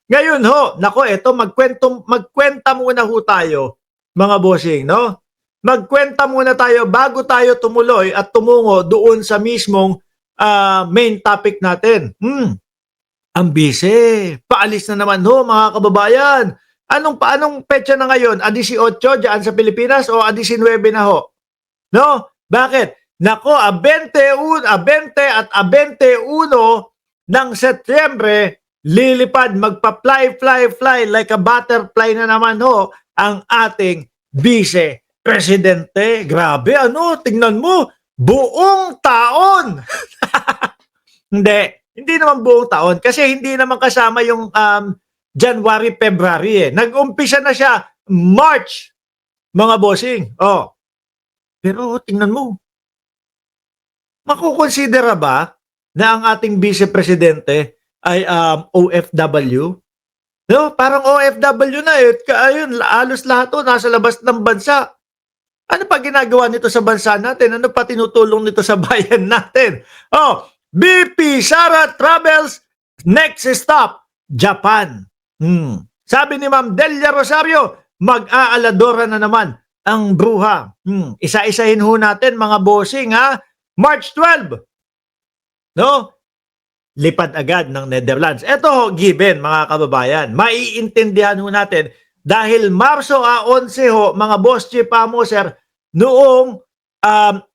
Ngayon ho, nako, eto magkwenta muna ho tayo, mga bossing, no? Magkwenta muna tayo bago tayo tumuloy at tumungo doon sa mismong main topic natin. Ang busy. Paalis na naman ho, mga kababayan. Anong petsa na ngayon? A 18 dyan sa Pilipinas o a 19 na ho? No? Bakit? Nako, a 21, a 20 at a 21 ng Setyembre, lilipad, magpa-fly like a butterfly na naman ho ang ating vice presidente. Grabe, tingnan mo, buong taon. Hindi naman buong taon kasi hindi naman kasama yung January, February eh. Nag-umpisa na siya March, mga bossing. Oh. Pero tingnan mo, makukonsidera ba na ang ating vice presidente ay OFW? No, parang OFW na eh. Ayun, halos lahat to nasa labas ng bansa. Ano pa ginagawa nito sa bansa natin? Ano pa tinutulong nito sa bayan natin? Oh, BP Sara Travels, next stop, Japan. Sabi ni Ma'am Delia Rosario, mag-aaladora na naman ang bruha. Isa-isahin ho natin, mga bossing, ha? March 12. No? Lipad agad ng Netherlands. Ito, given, mga kababayan. Maiintindihan ho natin dahil Marso 11 ho, mga boss chief amoser, noong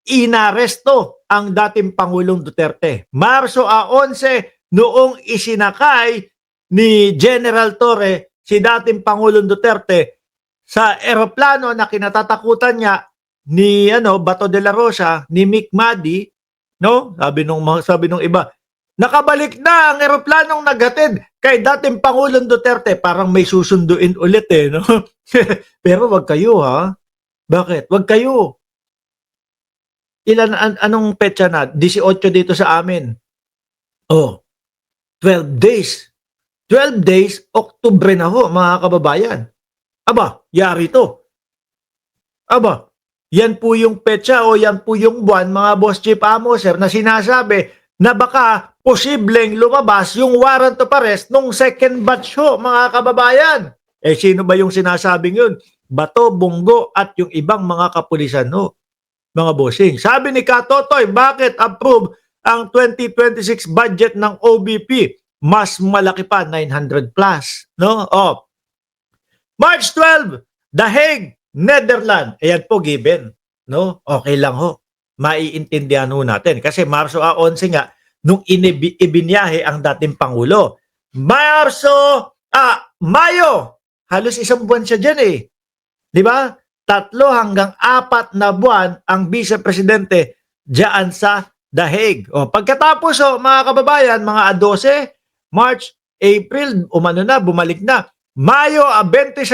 inaresto ang dating Pangulong Duterte. Marso 11, noong isinakay ni General Torre si dating Pangulong Duterte sa eroplano na kinatatakutan niya ni Bato de la Rosa, ni Mick Madi, no? Sabi nung iba, nakabalik na ang eroplanong naghatid kay dating Pangulong Duterte. Parang may susunduin ulit eh, no? Pero wag kayo, ha? Bakit? Wag kayo. Anong petsa na? 18 dito sa amin. Oh, 12 days. 12 days, Oktubre na ho, mga kababayan. Aba, yari to. Aba, yan po yung petsa o yan po yung buwan, mga boss chief amoser, na sinasabi na baka posibleng lumabas yung warrant of arrest nung second batch ho, mga kababayan. Eh, sino ba yung sinasabing yun? Bato, Bungo at yung ibang mga kapulisan ho, mga bossing. Sabi ni Katotoy, bakit approve ang 2026 budget ng OBP? Mas malaki pa, 900 plus. No? Oh. March 12, The Hague, Netherlands. Ayan po, given. No? Okay lang ho. Maiintindihan ho natin. Kasi Marso 11 nga, nung ibinyahe ang dating Pangulo. Mayo, halos isang buwan siya dyan eh. Di ba? 3 hanggang 4 na buwan ang Vice Presidente dyan sa The Hague. O, pagkatapos mga kababayan, mga 12, March, April, bumalik na. Mayo 26,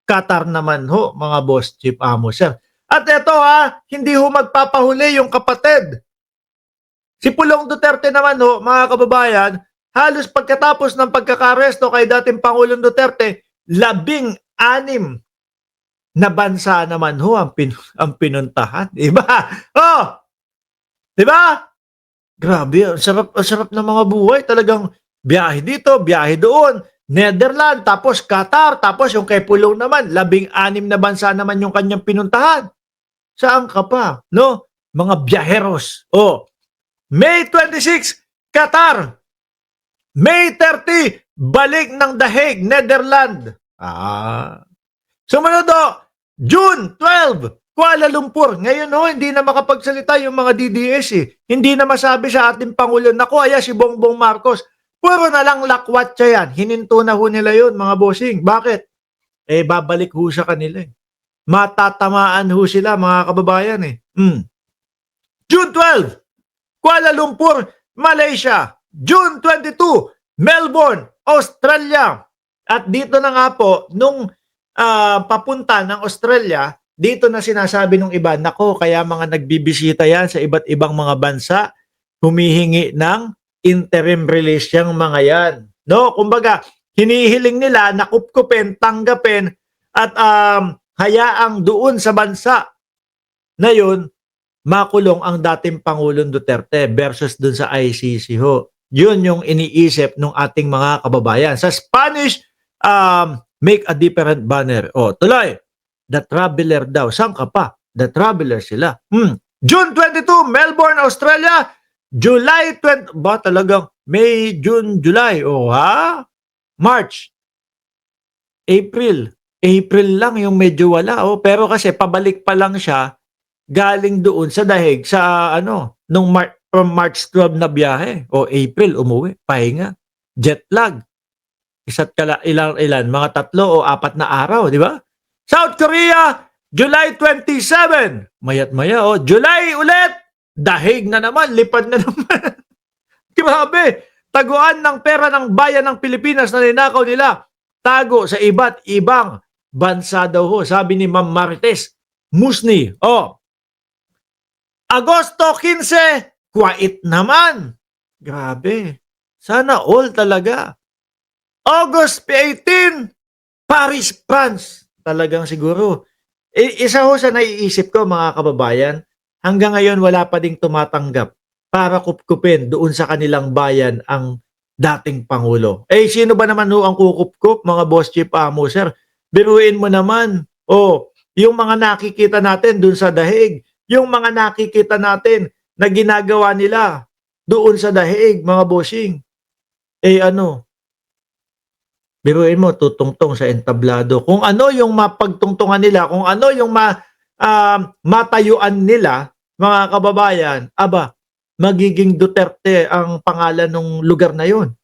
Qatar naman ho, mga boss chief amoser. At ito hindi ho magpapahuli yung kapatid. Si Pulong Duterte naman ho, mga kababayan, halos pagkatapos ng pagkakaresto kay dating Pangulong Duterte, 16 na bansa naman ho ang pinuntahan. Diba? Oh! Diba? Grabe, ang sarap ng mga buhay. Talagang biyahe dito, biyahe doon. Netherlands, tapos Qatar, tapos yung kay Pulong naman, 16 na bansa naman yung kanyang pinuntahan. Saan ka pa? No? Mga biyaheros. Oh. May 26, Qatar. May 30, balik ng The Hague, Netherlands. Sumunod June 12, Kuala Lumpur. Ngayon hindi na makapagsalita yung mga DDS eh. Hindi na masabi sa ating Pangulo, naku, si Bongbong Marcos. Puro na lang lakwatsa yan. Hininto na ho nila yun, mga bossing. Bakit? Babalik ho sa kanila eh. Matatamaan ho sila, mga kababayan eh. June 12, Kuala Lumpur, Malaysia. June 22, Melbourne, Australia. At dito na nga po, nung papunta ng Australia, dito na sinasabi ng iba, nako, kaya mga nagbibisita yan sa iba't ibang mga bansa, humihingi ng interim release yung mga yan. No? Kumbaga, hinihiling nila na kupkupin, tanggapin, at hayaang doon sa bansa na yun, makulong ang dating Pangulong Duterte versus doon sa ICC ho. Yun yung iniisip ng ating mga kababayan. Sa Spanish, make a different banner. O, tuloy. The Traveler daw. Saan ka pa? The Traveler sila. June 22, Melbourne, Australia. July 20, ba talagang May, June, July. O ha? March, April. April lang yung medyo wala. O, pero kasi pabalik pa lang siya galing doon sa dahig sa nung from March 12 na biyahe. O April, umuwi. Pahinga. Jet lag. Isa't ilan, mga 3 o 4 na araw, di ba? South Korea, July 27. Mayat-maya, July ulit. Dahig na naman, lipad na naman. Grabe. Taguan ng pera ng bayan ng Pilipinas na ninakaw nila. Tago sa iba't ibang bansa daw ho. Sabi ni Ma'am Marites Musni. Agosto 15, quiet naman. Grabe. Sana all talaga. August 18, Paris, France. Talagang siguro. Isa ho sa naiisip ko mga kababayan, hanggang ngayon wala pa ding tumatanggap para kupkupin doon sa kanilang bayan ang dating Pangulo. Sino ba naman ho ang kukupkup, mga boss chief amo, sir? Biruin mo naman. Yung mga nakikita natin doon sa dahig, yung mga nakikita natin na ginagawa nila doon sa dahig, mga bossing. Biruin mo, tutungtong sa entablado. Kung ano yung mapagtungtungan nila, kung ano yung matayuan nila, mga kababayan, magiging Duterte ang pangalan ng lugar na yun.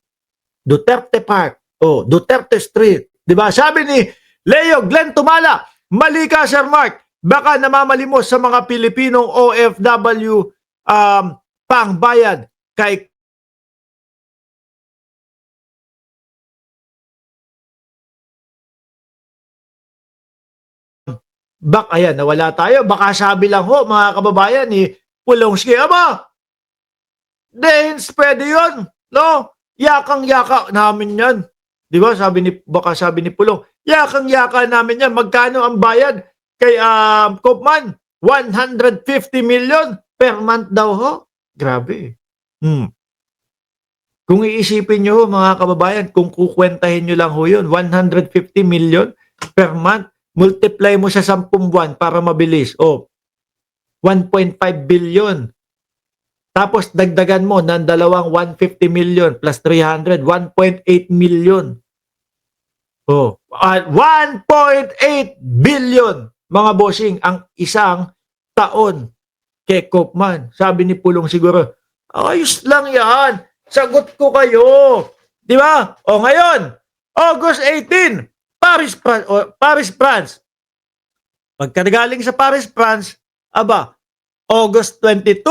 Duterte Park, Duterte Street. Diba? Sabi ni Leo Glenn Tumala, mali ka, Sir Mark, baka namamalimos sa mga Pilipinong OFW pangbayad kay ayan, nawala tayo. Baka sabi lang ho, mga kababayan, ni Pulongski, Dehins, pwede yun. No? Yakang-yaka namin yan. Di ba? Baka sabi ni Pulong, yakang-yaka namin yan. Magkano ang bayad kay Kopman? 150 million per month daw ho. Grabe. Kung iisipin nyo, mga kababayan, kung kukwentahin nyo lang ho yun, 150 million per month, multiply mo sa 10 buwan para mabilis. 1.5 billion. Tapos dagdagan mo ng dalawang 150 million plus 300, 1.8 million. 1.8 billion, mga bossing, ang isang taon kay Kopman. Sabi ni Pulong siguro, ayos lang yan. Sagot ko kayo. Di ba? Ngayon, August 18, Paris, France. Pagkagaling sa Paris, France, August 22,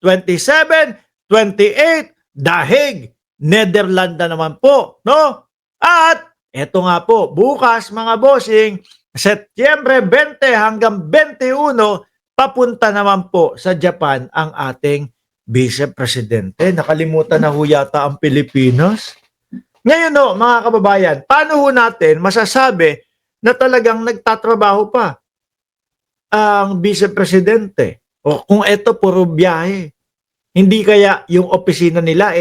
27, 28, dahig, Netherlands na naman po, no? At eto nga po, bukas mga bossing, Setyembre 20 hanggang 21, papunta naman po sa Japan ang ating Vice Presidente. Nakalimutan na ho yata ang Pilipinas. Ngayon mga kababayan, paano ho natin masasabi na talagang nagtatrabaho pa ang Vice Presidente? Kung ito puro biyahe, hindi kaya yung opisina nila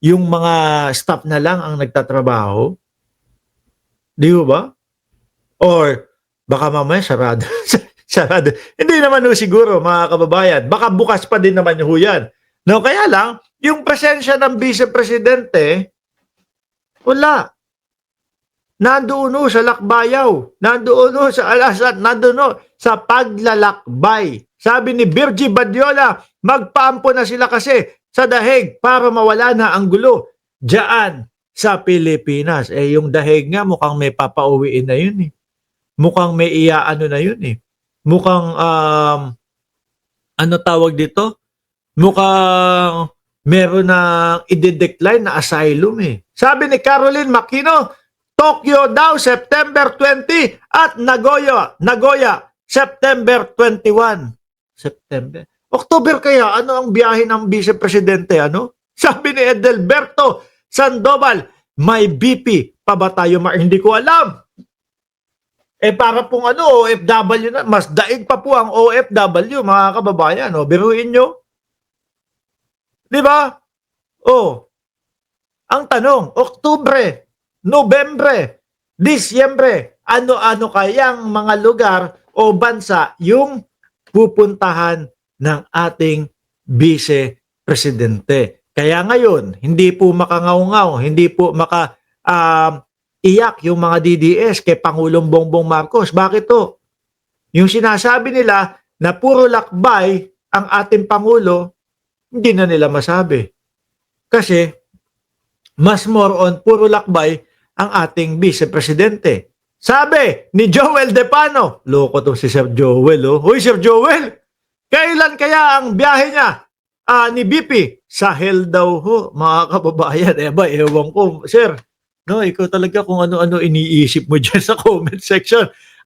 yung mga staff na lang ang nagtatrabaho? Di ba? Or baka mamaya sarado. Sarado. Hindi naman ho siguro, mga kababayan. Baka bukas pa din naman ho yan. No, kaya lang, yung presensya ng Vice Presidente, wala. Nandoon ho sa Lakbayaw. Nandoon ho sa Alasat. Nandoon ho sa paglalakbay. Sabi ni Virgie Badiola, magpaampo na sila kasi sa dahig para mawala na ang gulo diyan sa Pilipinas. Yung dahig nga mukhang may papauwiin na yun . Mukhang may iaano na yun . Mukhang, ano tawag dito? Mukhang meron na i-decline na asylum . Sabi ni Caroline Makino, Tokyo daw September 20 at Nagoya September 21. September. October kaya, ano ang biyahe ng Vice Presidente, Sabi ni Edelberto Sandoval, may BP pa ba tayo? Hindi ko alam. Para pong OFW na, mas daig pa po ang OFW, mga kababayan. Biruin nyo. Di ba? Ang tanong, Oktubre, Nobyembre, Disyembre, ano-ano kayang mga lugar o bansa yung pupuntahan ng ating Vice Presidente. Kaya ngayon, hindi po makangaw-ngaw, hindi po iyak yung mga DDS kay Pangulong Bongbong Marcos. Bakit to? Yung sinasabi nila na puro lakbay ang ating Pangulo, hindi na nila masabi. Kasi mas more on puro lakbay ang ating Vice Presidente. Sabi ni Joel Depano, loko to si Sir Joel. Oh. Hoy Sir Joel, kailan kaya ang biyahe niya ni BP? Sahel daw ho, mga kababayan. Ewan ko. Sir, no, ikaw talaga kung ano-ano iniisip mo dyan sa comment section.